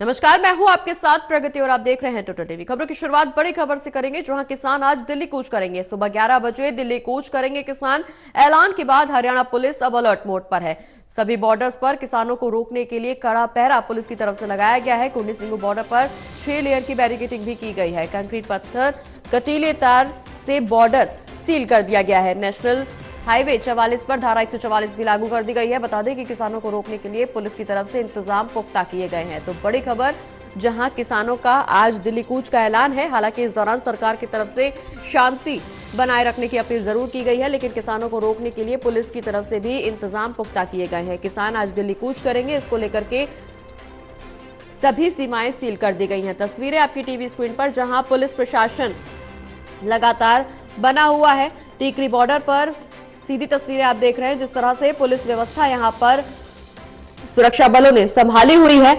नमस्कार, मैं हूं आपके साथ प्रगति और आप देख रहे हैं टोटल टीवी। खबरों की शुरुआत बड़ी खबर से करेंगे, जहां किसान आज दिल्ली कूच करेंगे। सुबह 11 बजे दिल्ली कूच करेंगे किसान। ऐलान के बाद हरियाणा पुलिस अब अलर्ट मोड पर है। सभी बॉर्डर्स पर किसानों को रोकने के लिए कड़ा पहरा पुलिस की तरफ से लगाया गया है। कुंडी सिंगू बॉर्डर पर 6 लेयर की बैरिकेडिंग भी की गई है। कंक्रीट पत्थर कटीले तार से बॉर्डर सील कर दिया गया है। नेशनल हाईवे 44 पर धारा 144 भी लागू कर दी गई है। बता दें कि किसानों को रोकने के लिए पुलिस की तरफ से इंतजाम पुख्ता किए गए हैं। तो बड़ी खबर, जहां किसानों का आज दिल्ली कूच का ऐलान है। हालांकि इस दौरान सरकार की तरफ से शांति बनाए रखने की अपील जरूर की गई है, लेकिन किसानों को रोकने के लिए पुलिस की तरफ से भी इंतजाम पुख्ता किए गए हैं। किसान आज दिल्ली कूच करेंगे, इसको लेकर के सभी सीमाएं सील कर दी गई हैं। तस्वीरें आपकी टीवी स्क्रीन पर, जहां पुलिस प्रशासन लगातार बना हुआ है। टीकरी बॉर्डर पर सीधी तस्वीरें आप देख रहे हैं, जिस तरह से पुलिस व्यवस्था यहां पर सुरक्षा बलों ने संभाली हुई है,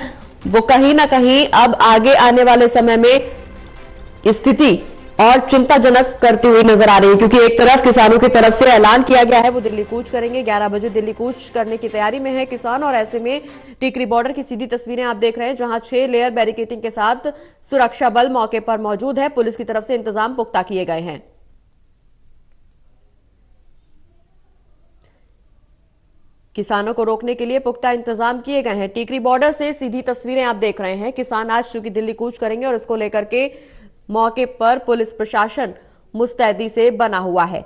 वो कहीं ना कहीं अब आगे आने वाले समय में स्थिति और चिंताजनक करती हुई नजर आ रही है। क्योंकि एक तरफ किसानों की तरफ से ऐलान किया गया है, वो दिल्ली कूच करेंगे। 11 बजे दिल्ली कूच करने की तैयारी में है किसान, और ऐसे में टीकरी बॉर्डर की सीधी तस्वीरें आप देख रहे हैं, जहां 6 लेयर बैरिकेडिंग के साथ सुरक्षा बल मौके पर मौजूद है। पुलिस की तरफ से इंतजाम पुख्ता किए गए हैं। किसानों को रोकने के लिए पुख्ता इंतजाम किए गए हैं। टीकरी बॉर्डर से सीधी तस्वीरें आप देख रहे हैं। किसान आज चूंकि दिल्ली कूच करेंगे, और इसको लेकर के मौके पर पुलिस प्रशासन मुस्तैदी से बना हुआ है।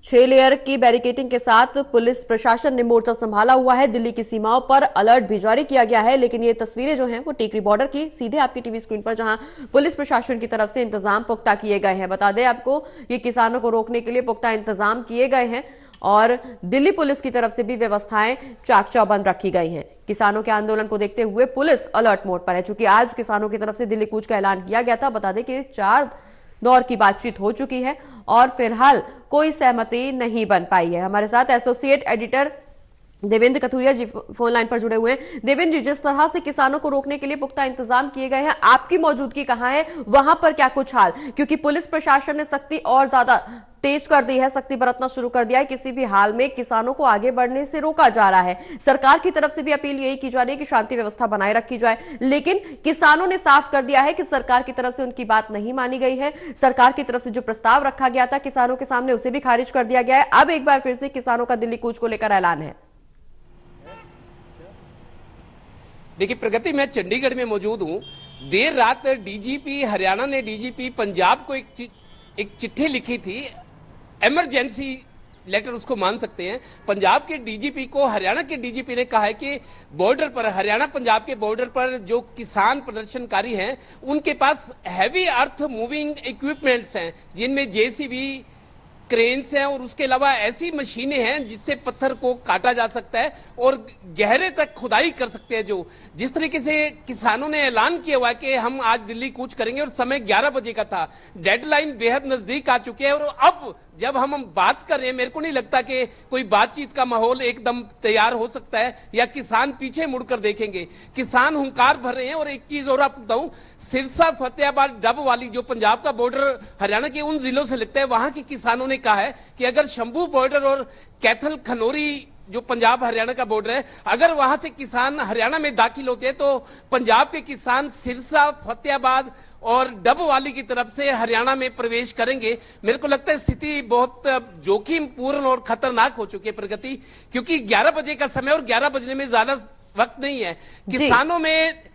6 लेयर की बैरिकेडिंग के साथ पुलिस प्रशासन ने मोर्चा संभाला हुआ है। दिल्ली की सीमाओं पर अलर्ट भी जारी किया गया है। लेकिन ये तस्वीरें जो हैं वो टीकरी बॉर्डर की सीधे आपकी टीवी स्क्रीन पर, जहां पुलिस प्रशासन की तरफ से इंतजाम पुख्ता किए गए हैं। बता दें आपको, ये किसानों को रोकने के लिए पुख्ता इंतजाम किए गए हैं, और दिल्ली पुलिस की तरफ से भी व्यवस्थाएं चाक चौबंद रखी गई हैं। किसानों के आंदोलन को देखते हुए पुलिस अलर्ट मोड पर है। चूंकि आज किसानों की तरफ से दिल्ली कूच का ऐलान किया गया था। बता दें कि 4 दौर की बातचीत हो चुकी है, और फिलहाल कोई सहमति नहीं बन पाई है। हमारे साथ एसोसिएट एडिटर देवेंद्र कथुरिया जी फोन लाइन पर जुड़े हुए हैं। देवेंद्र जी, जिस तरह से किसानों को रोकने के लिए पुख्ता इंतजाम किए गए हैं, आपकी मौजूदगी कहां है, वहां पर क्या कुछ हाल? क्योंकि पुलिस प्रशासन ने सख्ती और ज्यादा तेज कर दी है, सख्ती बरतना शुरू कर दिया है। किसी भी हाल में किसानों को आगे बढ़ने से रोका जा रहा है। सरकार की तरफ से भी अपील यही की जा रही है कि शांति व्यवस्था बनाए रखी जाए, लेकिन किसानों ने साफ कर दिया है कि सरकार की तरफ से उनकी बात नहीं मानी गई है। सरकार की तरफ से जो प्रस्ताव रखा गया था किसानों के सामने, उसे भी खारिज कर दिया गया है। अब एक बार फिर से किसानों का दिल्ली कूच को लेकर ऐलान है। देखिए प्रगति, मैं चंडीगढ़ में मौजूद हूं। देर रात डीजीपी हरियाणा ने डीजीपी पंजाब को एक चिट्ठी लिखी थी, इमरजेंसी लेटर उसको मान सकते हैं। पंजाब के डीजीपी को हरियाणा के डीजीपी ने कहा है कि बॉर्डर पर, हरियाणा पंजाब के बॉर्डर पर जो किसान प्रदर्शनकारी हैं, उनके पास हैवी अर्थ मूविंग इक्विपमेंट्स हैं, जिनमें जेसीबी, क्रेन्स हैं, और उसके अलावा ऐसी मशीनें हैं जिससे पत्थर को काटा जा सकता है और गहरे तक खुदाई कर सकते हैं। जो जिस तरीके से किसानों ने ऐलान किया हुआ है कि हम आज दिल्ली कूच करेंगे, और समय 11 बजे का था, डेडलाइन बेहद नजदीक आ चुके हैं, और अब जब हम बात कर रहे हैं, मेरे को नहीं लगता कि कोई बातचीत का माहौल एकदम तैयार हो सकता है, या किसान पीछे मुड़कर देखेंगे। किसान हुंकार भर रहे हैं। और एक चीज और आप बताऊं, सिरसा, फतेहाबाद, डब वाली जो पंजाब का बॉर्डर हरियाणा के उन जिलों से लगता है, वहां के किसानों ने कहा है कि अगर शंभू बॉर्डर और कैथल खनौरी जो पंजाब हरियाणा का बॉर्डर है, अगर वहां से किसान हरियाणा में दाखिल होते हैं, तो पंजाब के किसान सिरसा, फतेहाबाद और डब वाली की तरफ से हरियाणा में प्रवेश करेंगे। मेरे को लगता है स्थिति बहुत जोखिम पूर्ण और खतरनाक हो चुकी है प्रगति, क्योंकि 11 बजे का समय, और 11 बजने में ज्यादा वक्त नहीं है। किसानों में,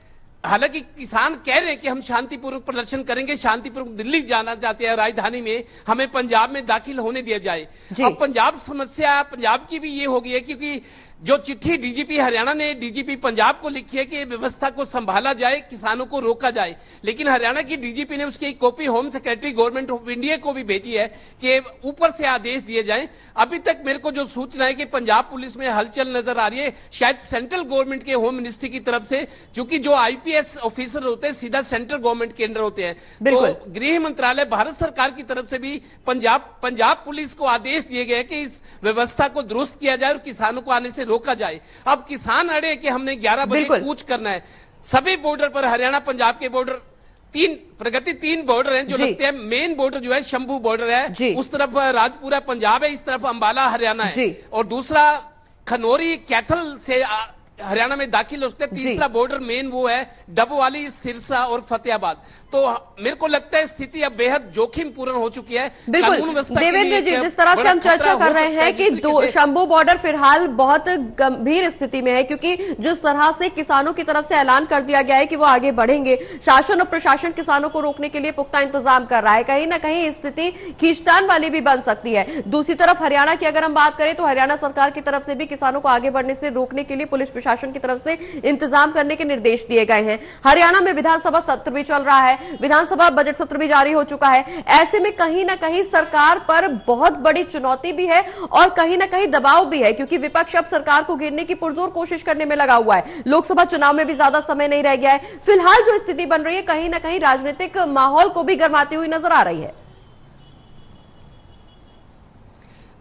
हालांकि किसान कह रहे हैं कि हम शांतिपूर्वक प्रदर्शन करेंगे, शांतिपूर्वक दिल्ली जाना चाहते हैं, राजधानी में, हमें पंजाब में दाखिल होने दिया जाए। अब पंजाब समस्या पंजाब की भी ये हो गई है, क्योंकि जो चिट्ठी डीजीपी हरियाणा ने डीजीपी पंजाब को लिखी है कि व्यवस्था को संभाला जाए, किसानों को रोका जाए, लेकिन हरियाणा की डीजीपी ने उसकी एक copy home secretary government of India को भी भेजी है कि ऊपर से आदेश दिए जाएं। अभी तक मेरे को जो सूचना है कि पंजाब पुलिस में हलचल नजर आ रही है, शायद सेंट्रल गवर्नमेंट के होम मिनिस्ट्री की तरफ से, क्योंकि जो आईपीएस ऑफिसर होते हैं सीधा सेंट्रल गवर्नमेंट के अंडर होते हैं। तो गृह मंत्रालय, भारत सरकार की तरफ से भी पंजाब पुलिस को आदेश दिए गए कि इस व्यवस्था को दुरुस्त किया जाए और किसानों को आने से रोका जाए। अब किसान अड़े कि हमने 11 बजे कूच करना है। सभी बॉर्डर पर, हरियाणा पंजाब के बॉर्डर, तीन बॉर्डर हैं जो लगते हैं। मेन बॉर्डर जो है शंभू बॉर्डर है, उस तरफ राजपुरा पंजाब है, इस तरफ अंबाला हरियाणा है, और दूसरा खनौरी कैथल से हरियाणा में दाखिल हो सकते हैं। तीसरा बॉर्डर मेन वो है डबवाली, सिरसा और फतेहाबाद। तो मेरे को लगता है स्थिति अब बेहद जोखिम पूर्ण हो चुकी है। बिल्कुल देवेंद्र जी, जिस तरह से हम चर्चा कर रहे हैं कि शंभू बॉर्डर फिलहाल बहुत गंभीर स्थिति में है, क्योंकि जिस तरह से किसानों की तरफ से ऐलान कर दिया गया है कि वो आगे बढ़ेंगे, शासन और प्रशासन किसानों को रोकने के लिए पुख्ता इंतजाम कर रहा है, कहीं ना कहीं स्थिति खींचतान वाली भी बन सकती है। दूसरी तरफ हरियाणा की अगर हम बात करें तो हरियाणा सरकार की तरफ से भी किसानों को आगे बढ़ने से रोकने के लिए पुलिस प्रशासन की तरफ से इंतजाम करने के निर्देश दिए गए हैं। हरियाणा में विधानसभा सत्र भी चल रहा है, विधानसभा बजट सत्र भी जारी हो चुका है। ऐसे में कहीं ना कहीं सरकार पर बहुत बड़ी चुनौती भी है और कहीं ना कहीं दबाव भी है, क्योंकि विपक्ष अब सरकार को घेरने की पुरजोर कोशिश करने में लगा हुआ है। लोकसभा चुनाव में भी ज्यादा समय नहीं रह गया है। फिलहाल जो स्थिति बन रही है कहीं ना कहीं राजनीतिक माहौल को भी गरमाती हुई नजर आ रही है।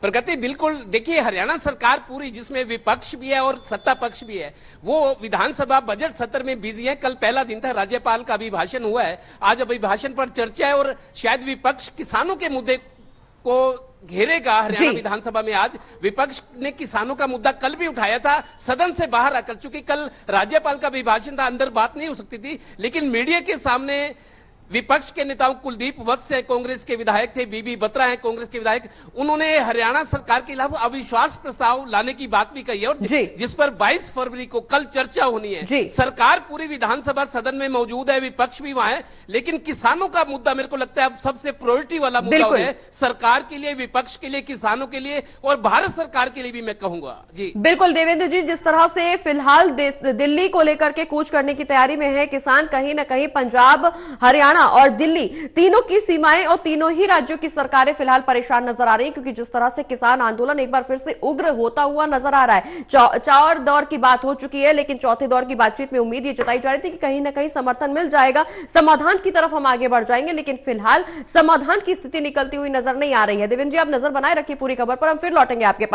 प्रगति बिल्कुल, देखिए हरियाणा सरकार पूरी, जिसमें विपक्ष भी है और सत्ता पक्ष भी है, वो विधानसभा बजट सत्र में बिजी है। कल पहला दिन था, राज्यपाल का अभिभाषण हुआ है, आज अभिभाषण पर चर्चा है और शायद विपक्ष किसानों के मुद्दे को घेरेगा। हरियाणा विधानसभा में आज विपक्ष ने किसानों का मुद्दा कल भी उठाया था, सदन से बाहर आकर, चूंकि कल राज्यपाल का अभिभाषण था, अंदर बात नहीं हो सकती थी, लेकिन मीडिया के सामने विपक्ष के नेताओं कुलदीप वत्स है, कांग्रेस के विधायक थे, बीबी बत्रा है कांग्रेस के विधायक, उन्होंने हरियाणा सरकार के खिलाफ अविश्वास प्रस्ताव लाने की बात भी कही है, और जिस पर 22 फरवरी को कल चर्चा होनी है। सरकार पूरी विधानसभा सदन में मौजूद है, विपक्ष भी वहां है, लेकिन किसानों का मुद्दा मेरे को लगता है अब सबसे प्रायोरिटी वाला मुद्दा है, सरकार के लिए, विपक्ष के लिए, किसानों के लिए और भारत सरकार के लिए भी मैं कहूंगा। जी बिल्कुल देवेंद्र जी, जिस तरह से फिलहाल दिल्ली को लेकर के कूच करने की तैयारी में है किसान, कहीं ना कहीं पंजाब, हरियाणा और दिल्ली, तीनों की सीमाएं और तीनों ही राज्यों की सरकारें फिलहाल परेशान नजर आ रही हैं, क्योंकि जिस तरह से किसान आंदोलन एक बार फिर से उग्र होता हुआ नजर आ रहा है। चार दौर की बात हो चुकी है, लेकिन चौथे दौर की बातचीत में उम्मीद ये जताई जा रही थी कि कहीं ना कहीं समर्थन मिल जाएगा, समाधान की तरफ हम आगे बढ़ जाएंगे, लेकिन फिलहाल समाधान की स्थिति निकलती हुई नजर नहीं आ रही है। देवेंद्र जी, आप नजर बनाए रखिए पूरी खबर पर, हम फिर लौटेंगे आपके पास।